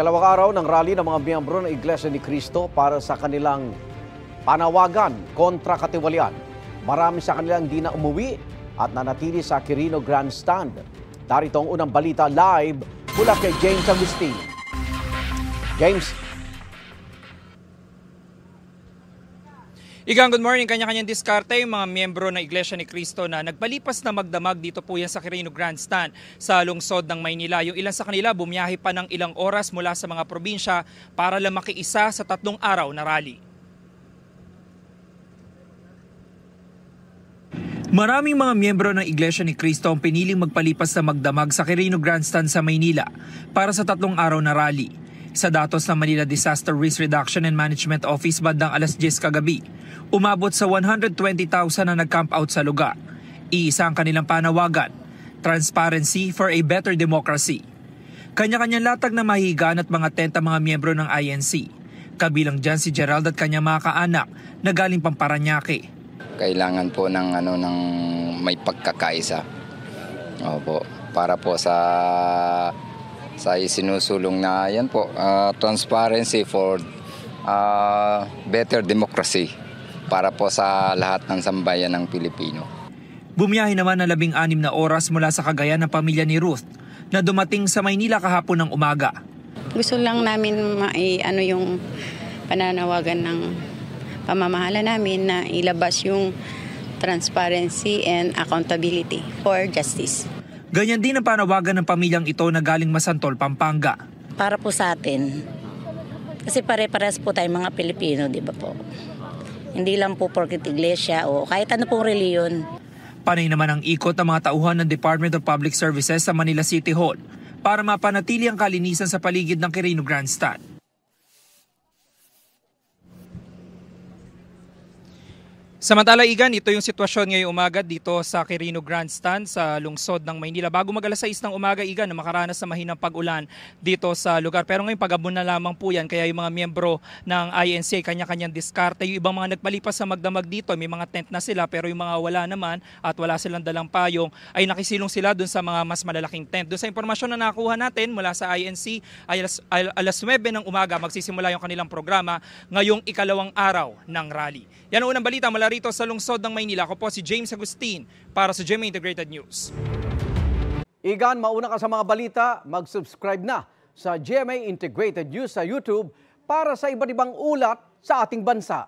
Ikalawang araw ng rally ng mga miyembro ng Iglesia ni Cristo para sa kanilang panawagan kontra katiwalian. Marami sa kanilang di na umuwi at nanatili sa Quirino Grandstand. Darito ang unang balita live mula kay James Agustin. James. Igang good morning, kanya-kanyang diskarte yung mga miyembro ng Iglesia ni Cristo na nagpalipas na magdamag dito po yan sa Quirino Grandstand sa lungsod ng Maynila. Yung ilan sa kanila bumiyahe pa ng ilang oras mula sa mga probinsya para lang makiisa sa 3 araw na rally. Maraming mga miyembro ng Iglesia ni Cristo ang piniling magpalipas na magdamag sa Quirino Grandstand sa Maynila para sa 3 araw na rally. Sa datos ng Manila Disaster Risk Reduction and Management Office bandang alas 10 kagabi, umabot sa 120,000 na nag-camp out sa lugar. Iisa ang kanilang panawagan, Transparency for a Better Democracy. Kanya-kanyang latag na mahigaan at mga tent ang mga miyembro ng INC. Kabilang dyan si Gerald at kanyang mga kaanak na galing pang Paranaque. Kailangan po ng may pagkakaisa. Opo, para po sa isinusulong na yan po, transparency for better democracy para po sa lahat ng sambayan ng Pilipino. Bumiyahe naman na 16 na oras mula sa Cagayan ng pamilya ni Ruth na dumating sa Maynila kahapon ng umaga. Gusto lang namin yung pananawagan ng pamamahala namin na ilabas yung transparency and accountability for justice. Ganyan din ang panawagan ng pamilyang ito na galing Masantol, Pampanga. Para po sa atin, kasi pare-pares po tayong mga Pilipino, di ba po? Hindi lang po porket iglesia o kahit ano pong reliyon. Panay naman ang ikot ng mga tauhan ng Department of Public Services sa Manila City Hall para mapanatili ang kalinisan sa paligid ng Quirino Grandstand. Samantala, Igan, ito yung sitwasyon ngayong umaga dito sa Quirino Grandstand sa lungsod ng Maynila. Bago mag-alas 6 ng umaga, Igan, na makaranas ng mahinang pag-ulan pagdito sa lugar. Pero ngayon pagabon na lamang po yan, kaya yung mga miyembro ng INC kanya-kanyang diskarte. Yung ibang mga nagpalipas sa magdamag dito, may mga tent na sila, pero yung mga wala naman at wala silang dalang payong, ay nakisilong sila dun sa mga mas malalaking tent. Doon sa impormasyon na nakuha natin mula sa INC, ay alas 9 ng umaga magsisimula yung kanilang programa ngayong ikalawang araw ng rally. Yan ang unang balita mula rito sa lungsod ng Maynila. Ako po si James Agustin para sa GMA Integrated News. Igan, mauna ka sa mga balita, mag-subscribe na sa GMA Integrated News sa YouTube para sa iba't ibang ulat sa ating bansa.